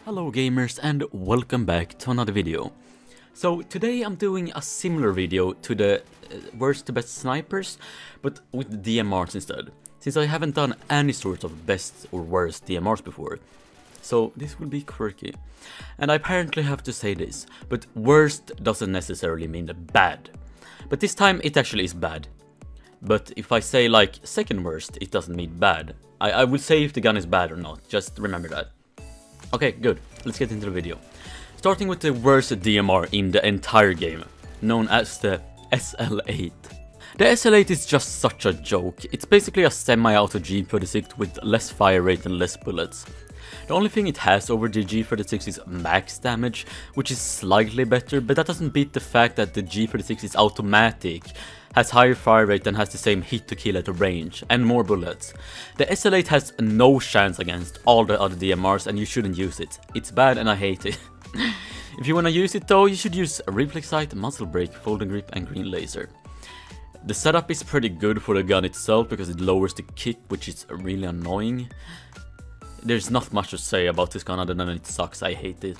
Hello gamers and welcome back to another video. So today I'm doing a similar video to the worst to best snipers, but with DMRs instead, since I haven't done any sort of best or worst DMRs before. So this will be quirky. And I apparently have to say this, but worst doesn't necessarily mean the bad. But this time it actually is bad. But if I say like second worst, it doesn't mean bad. I will say if the gun is bad or not, just remember that. Okay, good. Let's get into the video. Starting with the worst DMR in the entire game, known as the SL8. The SL8 is just such a joke. It's basically a semi-auto G36 with less fire rate and less bullets. The only thing it has over the G36 is max damage, which is slightly better, but that doesn't beat the fact that the G36 is automatic, has higher fire rate and has the same hit to kill at the range, and more bullets. The SL8 has no chance against all the other DMRs and you shouldn't use it. It's bad and I hate it. If you wanna use it though, you should use reflex sight, muzzle brake, folding grip and green laser. The setup is pretty good for the gun itself because it lowers the kick, which is really annoying. There's not much to say about this gun other than it sucks, I hate it.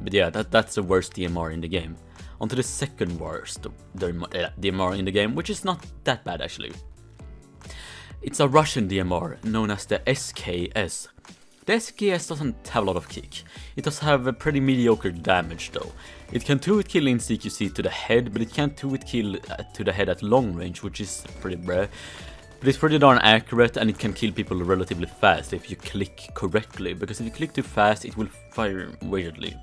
But yeah, that's the worst DMR in the game. On to the second worst DMR in the game, which is not that bad actually. It's a Russian DMR known as the SKS. The SKS doesn't have a lot of kick. It does have a pretty mediocre damage though. It can 2-hit kill in CQC to the head, but it can't 2-hit kill to the head at long range, which is pretty bleh. But it's pretty darn accurate and it can kill people relatively fast if you click correctly, because if you click too fast it will fire weirdly.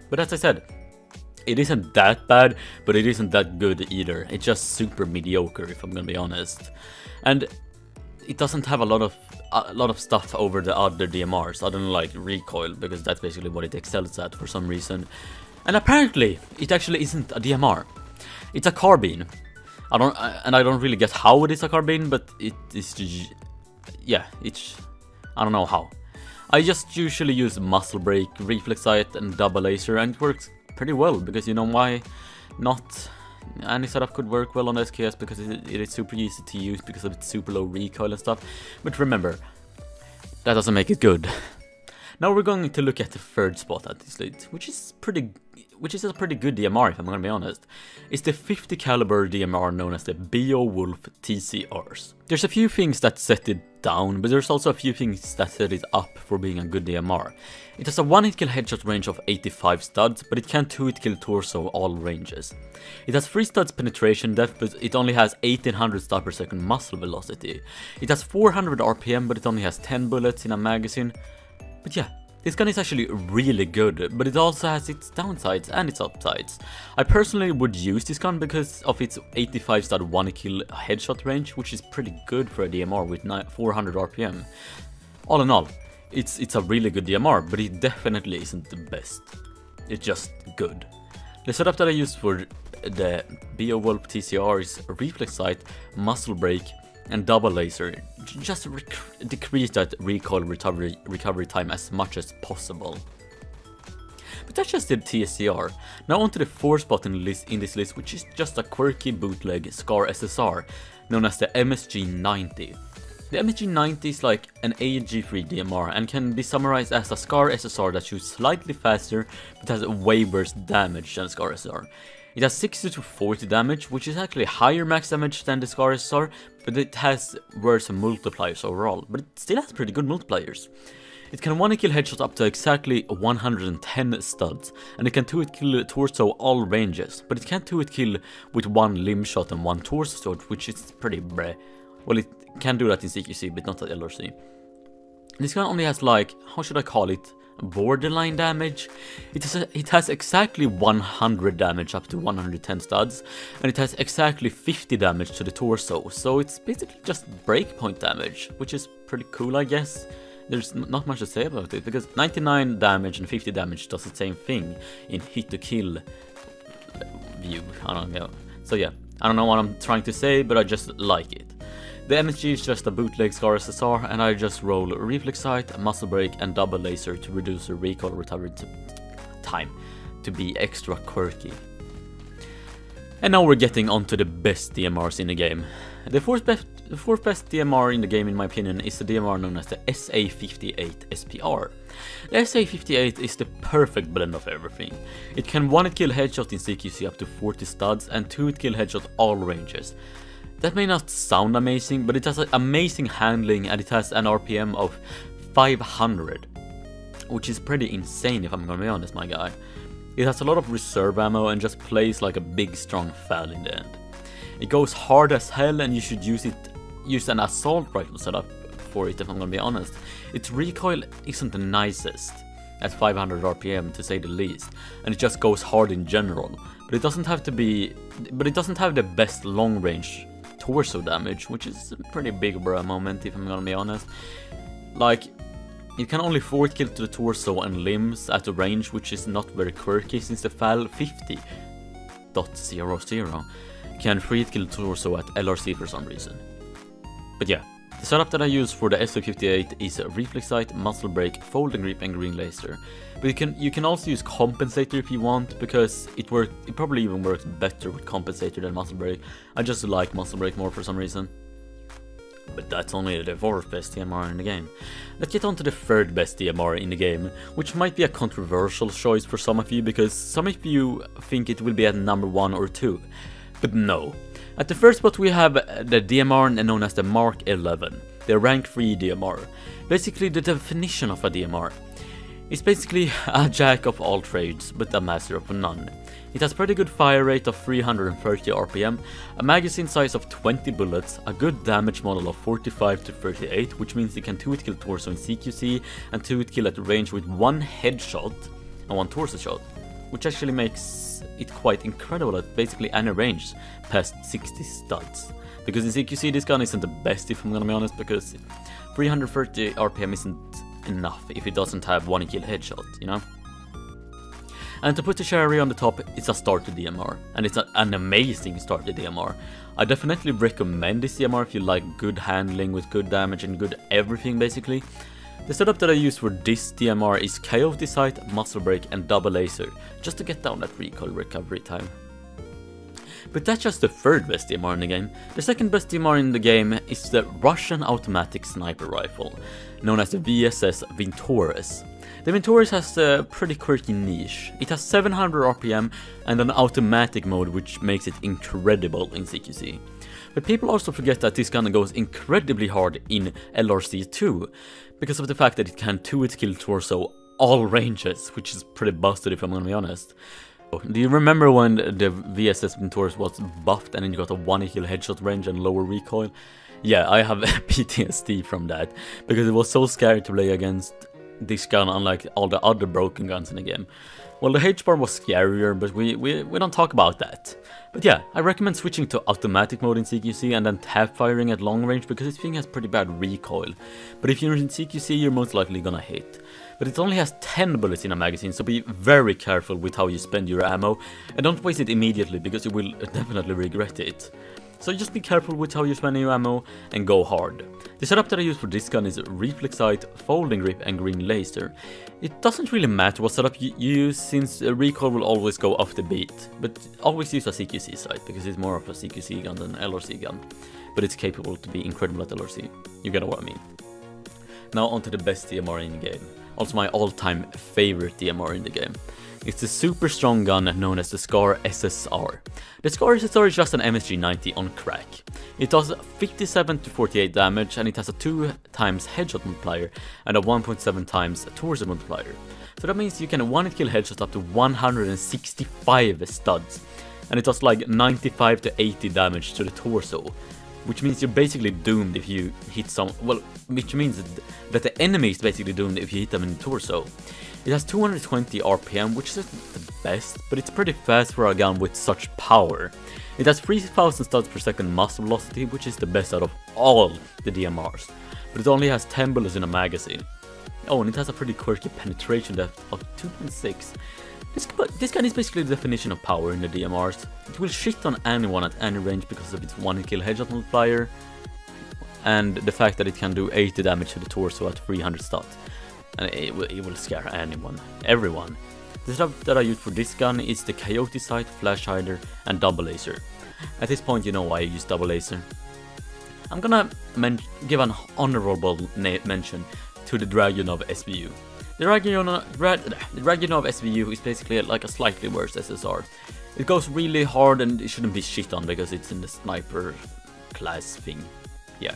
But as I said, it isn't that bad, but it isn't that good either. It's just super mediocre if I'm gonna be honest. And it doesn't have a lot of stuff over the other DMRs, other than like recoil, because that's basically what it excels at for some reason. And apparently, it actually isn't a DMR. It's a carbine. I don't really get how it is a carbine, but it is, yeah, I don't know how. I just usually use muzzle brake, reflex sight and double laser, and it works pretty well, because you know why not? Any setup could work well on SKS because it is super easy to use because of its super low recoil and stuff. But remember, that doesn't make it good. Now we're going to look at the third spot at this list, which is a pretty good DMR if I'm gonna be honest. It's the 50 caliber DMR known as the Beowulf TCRs. There's a few things that set it down, but there's also a few things that set it up for being a good DMR. It has a 1-hit kill headshot range of 85 studs, but it can't 2-hit kill torso all ranges. It has 3 studs penetration depth, but it only has 1800 stud per second muzzle velocity. It has 400 RPM, but it only has 10 bullets in a magazine. But yeah, this gun is actually really good, but it also has its downsides and its upsides. I personally would use this gun because of its 85 stud 1-hit kill headshot range, which is pretty good for a DMR with 400 RPM. All in all, it's a really good DMR, but it definitely isn't the best. It's just good. The setup that I use for the Beowulf TCR is reflex sight, muzzle brake, and double laser. Just decrease that recoil recovery time as much as possible. But that's just the TCR. Now onto the fourth spot in this list, which is just a quirky bootleg Score Ssr, known as the MSG90. The MSG90 is like an AG3 DMR and can be summarized as a Score Ssr that shoots slightly faster but has way worse damage than Score Ssr. It has 60 to 40 damage, which is actually higher max damage than the Score Ssr, but it has worse multipliers overall, but it still has pretty good multipliers. It can 1-hit kill headshots up to exactly 110 studs, and it can 2-hit kill torso all ranges, but it can't 2-hit kill with 1 limb shot and 1 torso shot, which is pretty bleh. Well, it can do that in CQC, but not at LRC. This gun only has like, how should I call it? Borderline damage. It has exactly 100 damage up to 110 studs, and it has exactly 50 damage to the torso, so it's basically just breakpoint damage, which is pretty cool I guess. There's not much to say about it, because 99 damage and 50 damage does the same thing in hit to kill view. I don't know. So yeah, I don't know what I'm trying to say, but I just like it. The MSG is just a bootleg Score Ssr, and I just roll reflex sight, muzzle brake and double laser to reduce the recoil recovery time to be extra quirky. And now we're getting onto the best DMRs in the game. The fourth the fourth best DMR in the game in my opinion is the DMR known as the Sa-58 Spr. The Sa-58 is the perfect blend of everything. It can 1-hit kill headshot in CQC up to 40 studs and 2-hit kill headshot all ranges. That may not sound amazing, but it has amazing handling and it has an RPM of 500, which is pretty insane if I'm gonna be honest, my guy. It has a lot of reserve ammo and just plays like a big strong FAL in the end. It goes hard as hell and you should use an assault rifle setup for it if I'm gonna be honest. Its recoil isn't the nicest at 500 RPM to say the least, and it just goes hard in general, but it doesn't have the best long range torso damage, which is a pretty big bruh moment if I'm gonna be honest. Like, it can only 4-hit kill to the torso and limbs at a range which is not very quirky since the FAL 50.00 can 3-hit kill torso at LRC for some reason. But yeah, the setup that I use for the Sa-58 is a reflex sight, muzzle brake, folding grip and green laser. But you can also use compensator if you want, because it probably even works better with compensator than muzzle brake. I just like muzzle brake more for some reason. But that's only the fourth best DMR in the game. Let's get on to the third best DMR in the game, which might be a controversial choice for some of you, because some of you think it will be at number 1 or 2. But no. At the first spot we have the DMR known as the Mark 11, the rank 3 DMR. Basically the definition of a DMR. It's basically a jack of all trades, but a master of none. It has pretty good fire rate of 330 RPM, a magazine size of 20 bullets, a good damage model of 45 to 38, which means it can 2-hit kill torso in CQC and 2-hit kill at range with 1 headshot and 1 torso shot, which actually makes it quite incredible at basically any range past 60 studs. Because in CQC this gun isn't the best if I'm gonna be honest, because 330 RPM isn't enough if it doesn't have 1-hit kill headshot, you know? And to put the cherry on the top, it's a starter DMR, and it's an amazing starter DMR. I definitely recommend this DMR if you like good handling with good damage and good everything basically. The setup that I use for this DMR is Coyote Sight, Muzzle Brake and Double Laser, just to get down that recoil recovery time. But that's just the third best DMR in the game. The second best DMR in the game is the Russian automatic sniper rifle, known as the VSS Vintorez. The Vintorez has a pretty quirky niche. It has 700 RPM and an automatic mode which makes it incredible in CQC. But people also forget that this gun goes incredibly hard in LRC too, because of the fact that it can 2-hit kill torso all ranges, which is pretty busted if I'm gonna be honest. Do you remember when the VSS Vintorez was buffed and then you got a 1-hit kill headshot range and lower recoil? Yeah, I have PTSD from that, because it was so scary to play against this gun unlike all the other broken guns in the game. Well, the H-bar was scarier, but we don't talk about that. But yeah, I recommend switching to automatic mode in CQC and then tap firing at long range, because this thing has pretty bad recoil. But if you're in CQC, you're most likely gonna hit. But it only has 10 bullets in a magazine, so be very careful with how you spend your ammo, and don't waste it immediately, because you will definitely regret it. So just be careful with how you spend your ammo and go hard. The setup that I use for this gun is reflex sight, folding grip and green laser. It doesn't really matter what setup you use, since recoil will always go off the beat, but always use a CQC sight because it's more of a CQC gun than an LRC gun, but it's capable to be incredible at LRC. You get what I mean. Now onto the best DMR in the game, also my all-time favorite DMR in the game. It's a super strong gun known as the Score Ssr. The Score Ssr is just an MSG-90 on crack. It does 57 to 48 damage and it has a 2 times headshot multiplier and a 1.7 times torso multiplier. So that means you can 1-hit kill headshots up to 165 studs. And it does like 95 to 80 damage to the torso. Which means you're basically doomed if you hit which means that the enemy is basically doomed if you hit them in the torso. It has 220 RPM, which isn't the best, but it's pretty fast for a gun with such power. It has 3000 studs per second muzzle velocity, which is the best out of all the DMRs, but it only has 10 bullets in a magazine. Oh, and it has a pretty quirky penetration depth of 2.6. This gun is basically the definition of power in the DMRs. It will shit on anyone at any range because of its 1-hit kill headshot multiplier, and the fact that it can do 80 damage to the torso at 300 stats. And it will scare everyone. The stuff that I use for this gun is the Coyote Sight, Flash Hider and Double Laser. At this point you know why I use Double Laser. I'm gonna give an honorable mention to the Dragunov Svu. The Dragunov Svu is basically like a slightly worse SSR. It goes really hard and it shouldn't be shit on because it's in the sniper class thing. Yeah.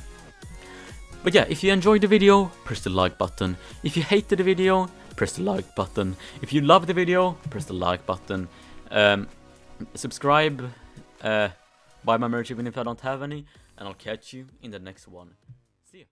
But yeah, if you enjoyed the video, press the like button. If you hated the video, press the like button. If you love the video, press the like button. Subscribe, buy my merch even if I don't have any, and I'll catch you in the next one. See ya.